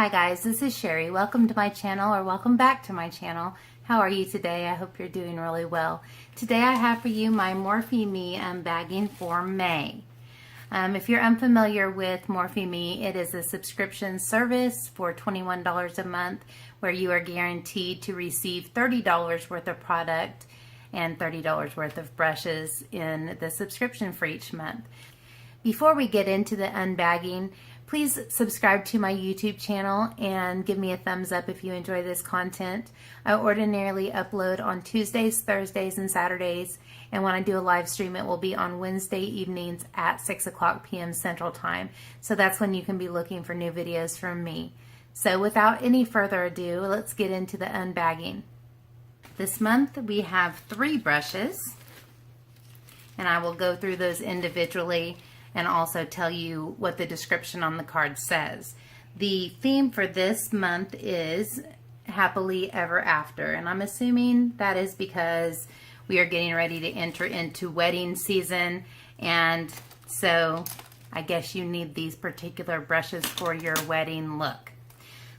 Hi guys, this is Sherry. Welcome to my channel, or welcome back to my channel. How are you today? I hope you're doing really well. Today I have for you my MORPHEME unbagging for May. If you're unfamiliar with MORPHEME, it is a subscription service for $21 a month where you are guaranteed to receive $30 worth of product and $30 worth of brushes in the subscription for each month. Before we get into the unbagging, please subscribe to my YouTube channel and give me a thumbs up if you enjoy this content. I ordinarily upload on Tuesdays, Thursdays, and Saturdays, and when I do a live stream, it will be on Wednesday evenings at 6:00 p.m. Central Time. So that's when you can be looking for new videos from me. So without any further ado, let's get into the unbagging. This month we have 3 brushes, and I will go through those individually and also tell you what the description on the card says. The theme for this month is Happily Ever After, and I'm assuming that is because we are getting ready to enter into wedding season, and so I guess you need these particular brushes for your wedding look.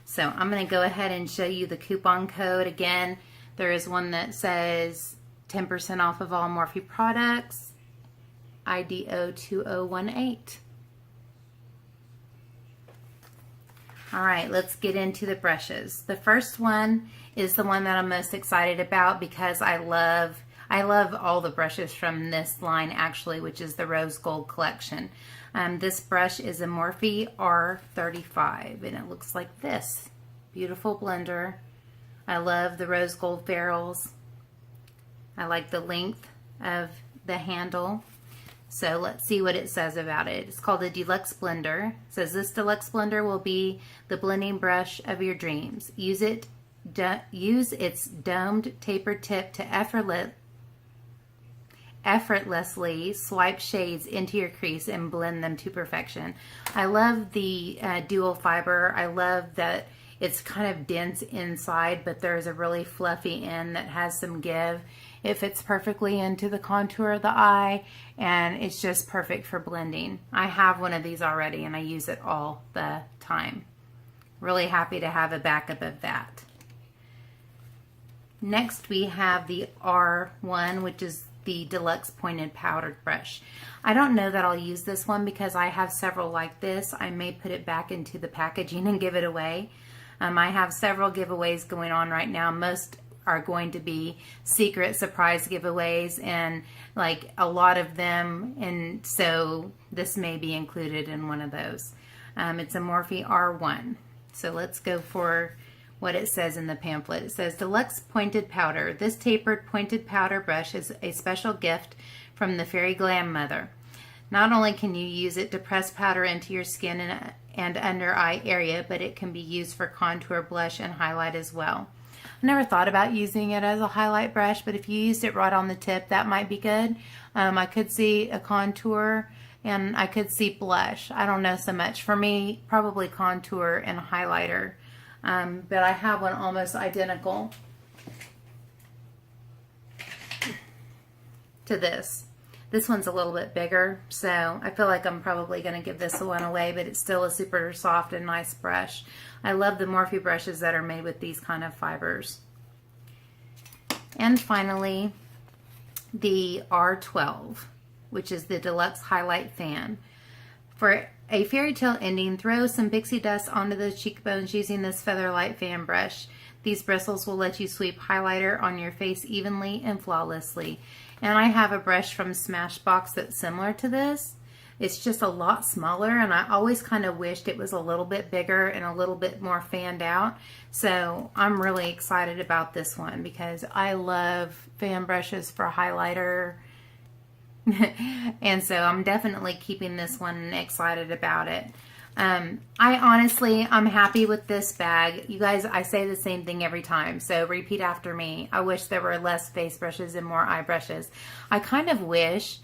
So I'm going to go ahead and show you the coupon code. Again, there is one that says 10% off of all Morphe products, IDO 2018. All right, let's get into the brushes. The first one is the one that I'm most excited about because I love all the brushes from this line actually, which is the Rose Gold collection. This brush is a Morphe R35 and it looks like this. Beautiful blender. I love the rose gold ferrules. I like the length of the handle. So let's see what it says about it. It's called a Deluxe Blender. It says this Deluxe Blender will be the blending brush of your dreams. Use its domed tapered tip to effortlessly swipe shades into your crease and blend them to perfection. I love the dual fiber. I love that it's kind of dense inside, but there's a really fluffy end that has some give. It fits perfectly into the contour of the eye, and it's just perfect for blending. I have one of these already, and I use it all the time. Really happy to have a backup of that. Next, we have the R1, which is the Deluxe Pointed Powdered Brush. I don't know that I'll use this one because I have several like this. I may put it back into the packaging and give it away. I have several giveaways going on right now. Most are going to be secret surprise giveaways, and like a lot of them, and so this may be included in one of those. It's a Morphe R1. So let's go for what it says in the pamphlet. It says Deluxe Pointed Powder. This tapered pointed powder brush is a special gift from the Fairy Glam Mother. Not only can you use it to press powder into your skin and under eye area, but it can be used for contour, blush, and highlight as well. I never thought about using it as a highlight brush, but if you used it right on the tip, that might be good. I could see a contour and I could see blush. I don't know so much. For me, probably contour and highlighter. But I have one almost identical to this. This one's a little bit bigger, so I feel like I'm probably going to give this one away, but it's still a super soft and nice brush. I love the Morphe brushes that are made with these kind of fibers. And finally, the R12, which is the Deluxe Highlight Fan. For a fairy tale ending, throw some pixie dust onto the cheekbones using this Featherlight fan brush. These bristles will let you sweep highlighter on your face evenly and flawlessly. And I have a brush from Smashbox that's similar to this. It's just a lot smaller, and I always kind of wished it was a little bit bigger and a little bit more fanned out. So I'm really excited about this one because I love fan brushes for highlighter. And so I'm definitely keeping this one and excited about it. I'm happy with this bag. You guys, I say the same thing every time, so repeat after me. I wish there were less face brushes and more eye brushes. I kind of wish,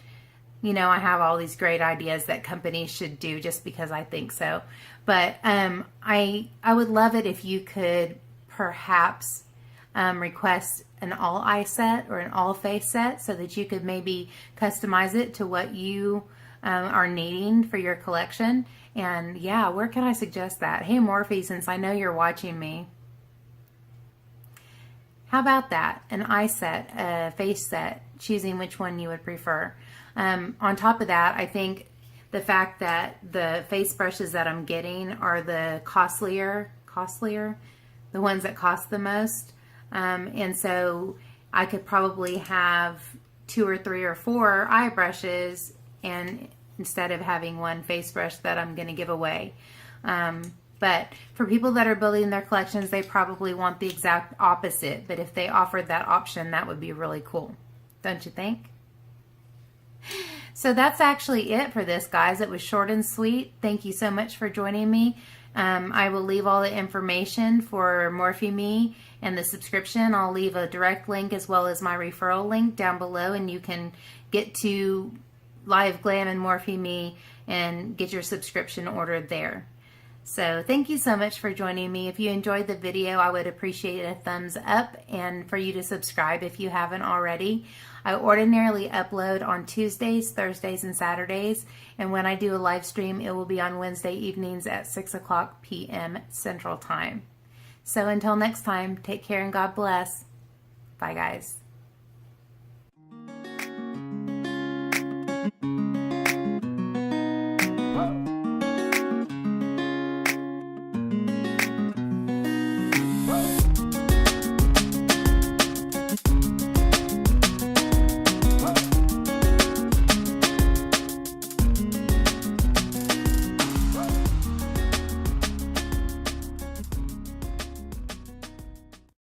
you know, I have all these great ideas that companies should do just because I think so. But I would love it if you could perhaps request an all eye set or an all face set so that you could maybe customize it to what you are needing for your collection. And yeah, where can I suggest that? Hey Morphe, since I know you're watching me, how about that? An eye set, a face set, choosing which one you would prefer. On top of that, I think the fact that the face brushes that I'm getting are the costlier, the ones that cost the most. And so I could probably have 2 or 3 or 4 eye brushes, and instead of having one face brush that I'm going to give away. But for people that are building their collections, they probably want the exact opposite. But if they offered that option, that would be really cool. Don't you think? So that's actually it for this, guys. It was short and sweet. Thank you so much for joining me. I will leave all the information for MorpheMe and the subscription. I'll leave a direct link as well as my referral link down below, and you can get to Live Glam and MorpheMe and get your subscription ordered there. So thank you so much for joining me. If you enjoyed the video, I would appreciate a thumbs up and for you to subscribe if you haven't already. I ordinarily upload on Tuesdays, Thursdays, and Saturdays. And when I do a live stream, it will be on Wednesday evenings at 6:00 p.m. Central Time. So until next time, take care and God bless. Bye, guys.